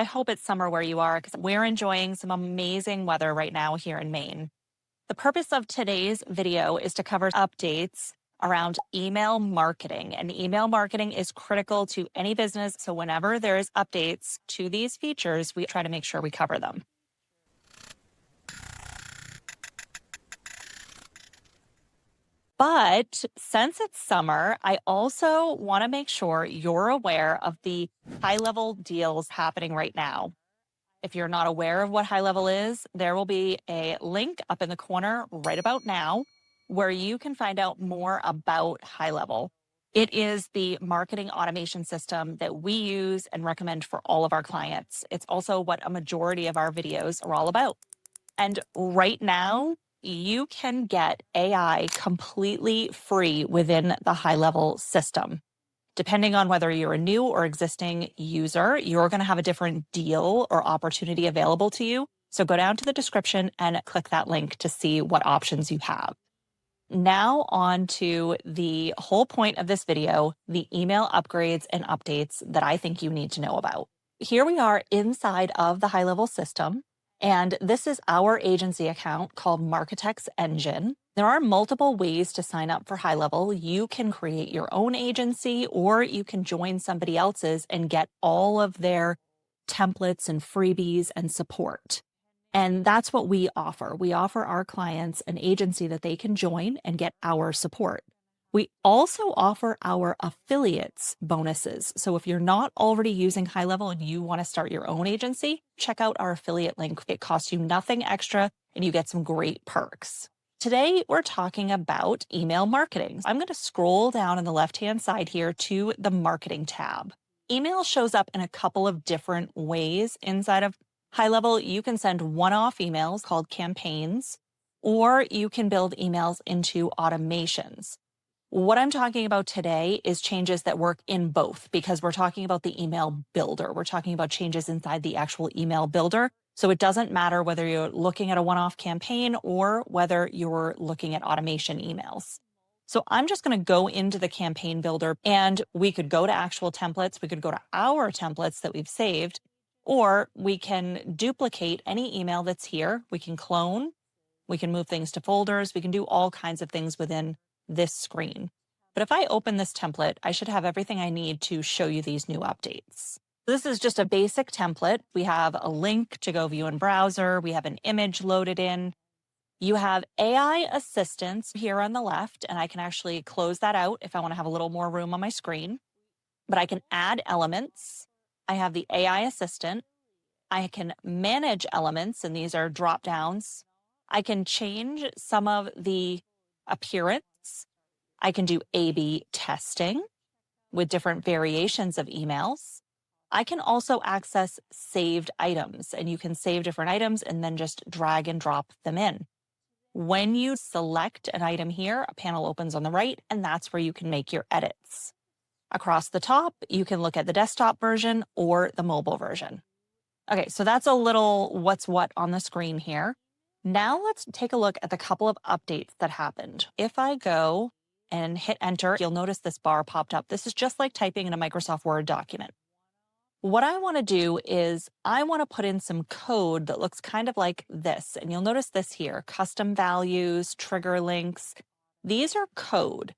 I hope it's summer where you are because we're enjoying some amazing weather right now here in Maine. The purpose of today's video is to cover updates around email marketing. And email marketing is critical to any business. So whenever there's updates to these features, we try to make sure we cover them. But since it's summer, I also want to make sure you're aware of the HighLevel deals happening right now. If you're not aware of what HighLevel is, there will be a link up in the corner right about now where you can find out more about HighLevel. It is the marketing automation system that we use and recommend for all of our clients. It's also what a majority of our videos are all about. And right now, you can get AI completely free within the HighLevel system. Depending on whether you're a new or existing user, you're going to have a different deal or opportunity available to you. So go down to the description and click that link to see what options you have. Now on to the whole point of this video, the email upgrades and updates that I think you need to know about. Here we are inside of the HighLevel system. And this is our agency account called Marketecs Engine. There are multiple ways to sign up for HighLevel. You can create your own agency or you can join somebody else's and get all of their templates and freebies and support. And that's what we offer. We offer our clients an agency that they can join and get our support. We also offer our affiliates bonuses. So if you're not already using HighLevel and you want to start your own agency, check out our affiliate link. It costs you nothing extra and you get some great perks. Today, we're talking about email marketing. I'm going to scroll down on the left-hand side here to the marketing tab. Email shows up in a couple of different ways inside of HighLevel. You can send one-off emails called campaigns, or you can build emails into automations. What I'm talking about today is changes that work in both because we're talking about the email builder. We're talking about changes inside the actual email builder. So it doesn't matter whether you're looking at a one-off campaign or whether you're looking at automation emails. So I'm just going to go into the campaign builder and we could go to actual templates. We could go to our templates that we've saved, or we can duplicate any email that's here. We can clone, we can move things to folders. We can do all kinds of things within this screen. But if I open this template, I should have everything I need to show you these new updates. This is just a basic template. We have a link to go view in browser. We have an image loaded in. You have AI assistance here on the left, and I can actually close that out if I want to have a little more room on my screen. But I can add elements. I have the AI assistant. I can manage elements, and these are drop downs. I can change some of the appearance. I can do A/B testing with different variations of emails. I can also access saved items, and you can save different items and then just drag and drop them in. When you select an item here, a panel opens on the right, and that's where you can make your edits. Across the top, you can look at the desktop version or the mobile version. Okay, so that's a little what's what on the screen here. Now let's take a look at the couple of updates that happened. If I go and hit enter, you'll notice this bar popped up. This is just like typing in a Microsoft Word document. What I want to do is I want to put in some code that looks kind of like this. And you'll notice this here, custom values, trigger links. These are code.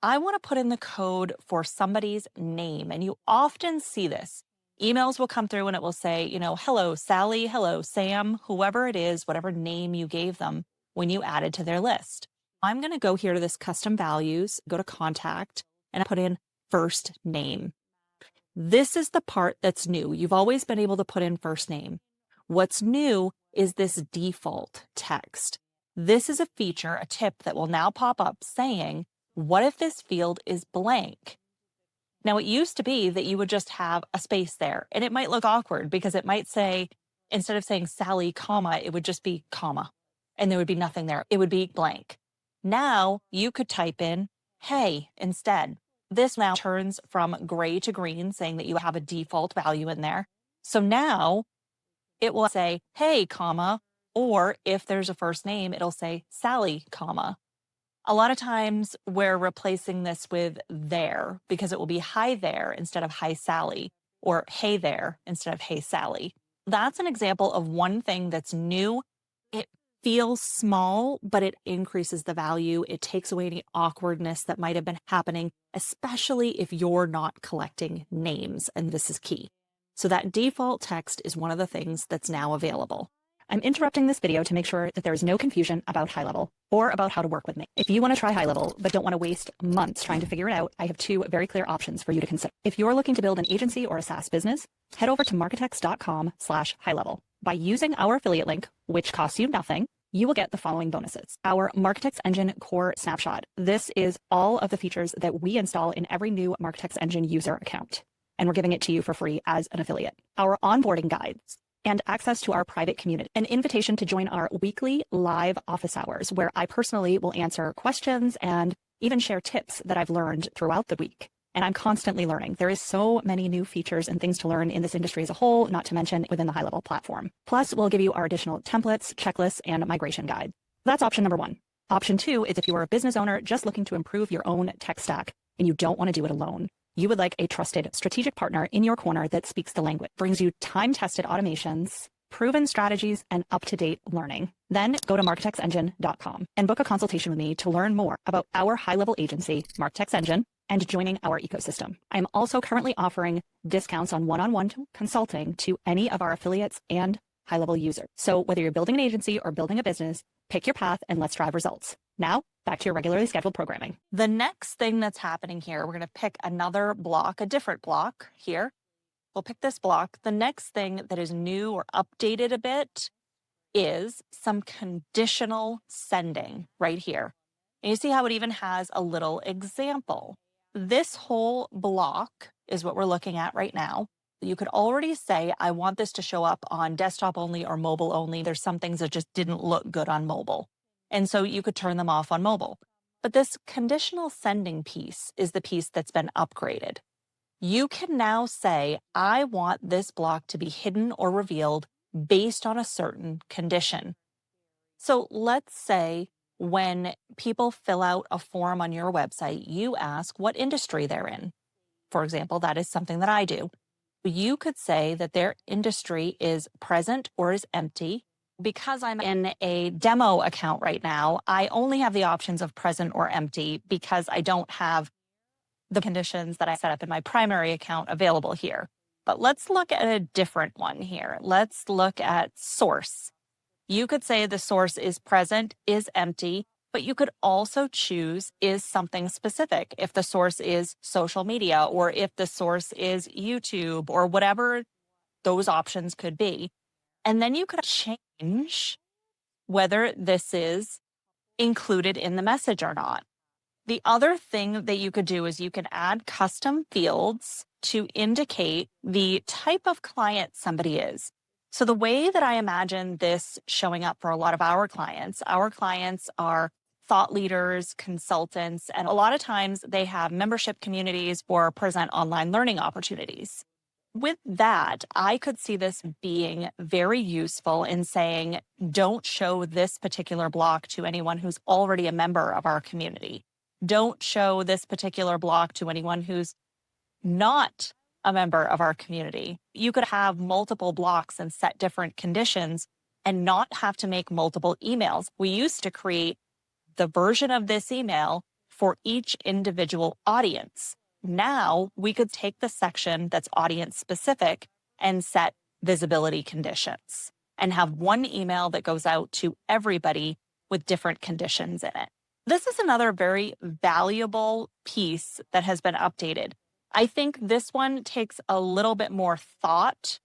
I want to put in the code for somebody's name. And you often see this. Emails will come through and it will say, hello, Sally, hello, Sam, whoever it is, whatever name you gave them when you added to their list. I'm going to go here to this custom values, go to contact, and put in first name. This is the part that's new. You've always been able to put in first name. What's new is this default text. This is a feature, a tip that will now pop up saying, what if this field is blank? Now, it used to be that you would just have a space there, and it might look awkward because it might say, instead of saying Sally, comma, it would just be comma, and there would be nothing there. It would be blank. Now, you could type in, hey, instead. This now turns from gray to green, saying that you have a default value in there. So now it will say, hey, comma, or if there's a first name, it'll say Sally, comma. A lot of times we're replacing this with there because it will be hi there instead of hi Sally, or hey there instead of hey Sally. That's an example of one thing that's new. It feels small, but it increases the value. It takes away any awkwardness that might have been happening, especially if you're not collecting names, and this is key. So that default text is one of the things that's now available. I'm interrupting this video to make sure that there is no confusion about HighLevel or about how to work with me. If you want to try HighLevel but don't want to waste months trying to figure it out, I have two very clear options for you to consider. If you're looking to build an agency or a SaaS business, head over to marketecs.com/HighLevel. By using our affiliate link, which costs you nothing, you will get the following bonuses. Our Marketecs Engine Core Snapshot. This is all of the features that we install in every new Marketecs Engine user account, and we're giving it to you for free as an affiliate. Our onboarding guides and access to our private community. An invitation to join our weekly live office hours, where I personally will answer questions and even share tips that I've learned throughout the week. And I'm constantly learning. There is so many new features and things to learn in this industry as a whole, not to mention within the HighLevel platform. Plus, we'll give you our additional templates, checklists, and migration guide. That's option number one. Option two is if you are a business owner just looking to improve your own tech stack and you don't want to do it alone. You would like a trusted strategic partner in your corner that speaks the language, brings you time-tested automations, proven strategies, and up-to-date learning. Then go to marketexengine.com and book a consultation with me to learn more about our high-level agency, Marketecs Engine, and joining our ecosystem. I'm also currently offering discounts on one-on-one consulting to any of our affiliates and high-level users. So whether you're building an agency or building a business, pick your path and let's drive results. Now, back to your regularly scheduled programming. The next thing that's happening here, we're going to pick another block, a different block here. We'll pick this block. The next thing that is new or updated a bit is some conditional sending right here. And you see how it even has a little example. This whole block is what we're looking at right now. You could already say, I want this to show up on desktop only or mobile only. There's some things that just didn't look good on mobile. And so you could turn them off on mobile. But this conditional sending piece is the piece that's been upgraded. You can now say, I want this block to be hidden or revealed based on a certain condition. So let's say when people fill out a form on your website, you ask what industry they're in. For example, that is something that I do. You could say that their industry is present or is empty. Because I'm in a demo account right now, I only have the options of present or empty because I don't have the conditions that I set up in my primary account available here. But let's look at a different one here. Let's look at source. You could say the source is present, is empty, but you could also choose is something specific. If the source is social media, or if the source is YouTube, or whatever those options could be. And then you could change whether this is included in the message or not. The other thing that you could do is you can add custom fields to indicate the type of client somebody is. So the way that I imagine this showing up for a lot of our clients are thought leaders, consultants, and a lot of times they have membership communities or present online learning opportunities. With that, I could see this being very useful in saying, don't show this particular block to anyone who's already a member of our community. Don't show this particular block to anyone who's not a member of our community. You could have multiple blocks and set different conditions and not have to make multiple emails. We used to create the version of this email for each individual audience. Now we could take the section that's audience specific and set visibility conditions and have one email that goes out to everybody with different conditions in it. This is another very valuable piece that has been updated. I think this one takes a little bit more thought,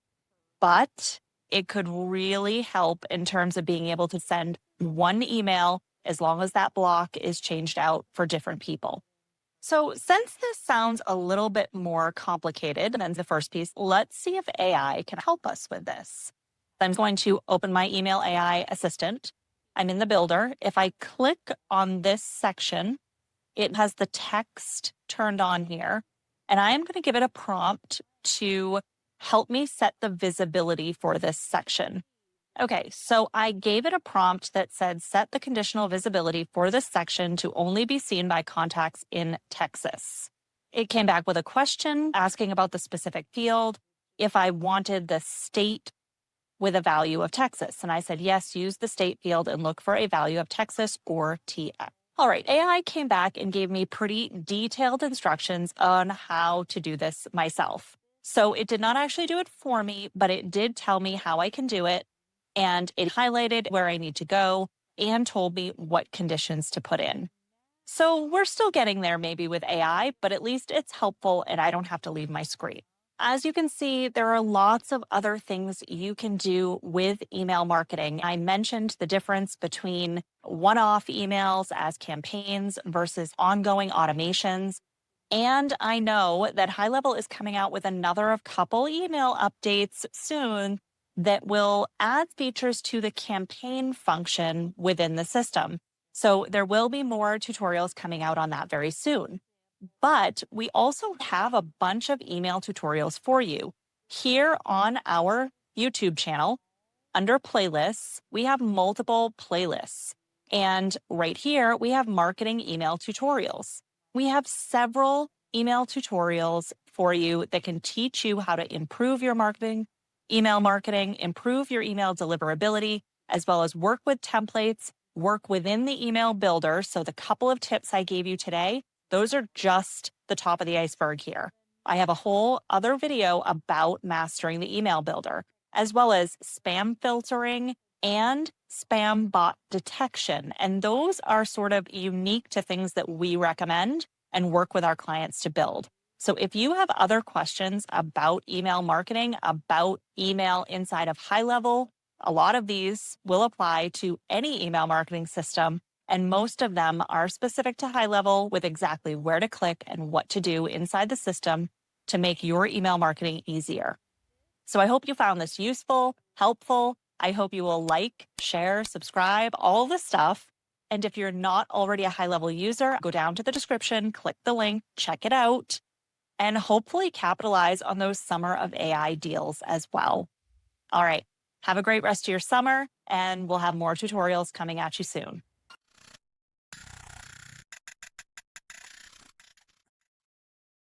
but it could really help in terms of being able to send one email as long as that block is changed out for different people. So since this sounds a little bit more complicated than the first piece, let's see if AI can help us with this. I'm going to open my email AI assistant. I'm in the builder. If I click on this section, it has the text turned on here, and I am going to give it a prompt to help me set the visibility for this section. Okay, so I gave it a prompt that said, set the conditional visibility for this section to only be seen by contacts in Texas. It came back with a question asking about the specific field. if I wanted the state with a value of Texas. And I said, yes, use the state field and look for a value of Texas or TX. All right, AI came back and gave me pretty detailed instructions on how to do this myself. So it did not actually do it for me, but it did tell me how I can do it. And it highlighted where I need to go and told me what conditions to put in. So we're still getting there maybe with AI, but at least it's helpful and I don't have to leave my screen. As you can see, there are lots of other things you can do with email marketing. I mentioned the difference between one off emails as campaigns versus ongoing automations. And I know that HighLevel is coming out with another of couple email updates soon that will add features to the campaign function within the system. So there will be more tutorials coming out on that very soon. But we also have a bunch of email tutorials for you. Here on our YouTube channel, under playlists, we have multiple playlists. And right here, we have marketing email tutorials. We have several email tutorials for you that can teach you how to improve your email marketing, improve your email deliverability, as well as work with templates, work within the email builder. So the couple of tips I gave you today, those are just the top of the iceberg here. I have a whole other video about mastering the email builder, as well as spam filtering and spam bot detection. And those are sort of unique to things that we recommend and work with our clients to build. So if you have other questions about email marketing, about email inside of HighLevel, a lot of these will apply to any email marketing system. And most of them are specific to HighLevel with exactly where to click and what to do inside the system to make your email marketing easier. So I hope you found this useful, helpful. I hope you will like, share, subscribe, all the stuff. And if you're not already a HighLevel user, go down to the description, click the link, check it out, and hopefully capitalize on those summer of AI deals as well. All right. Have a great rest of your summer, and we'll have more tutorials coming at you soon.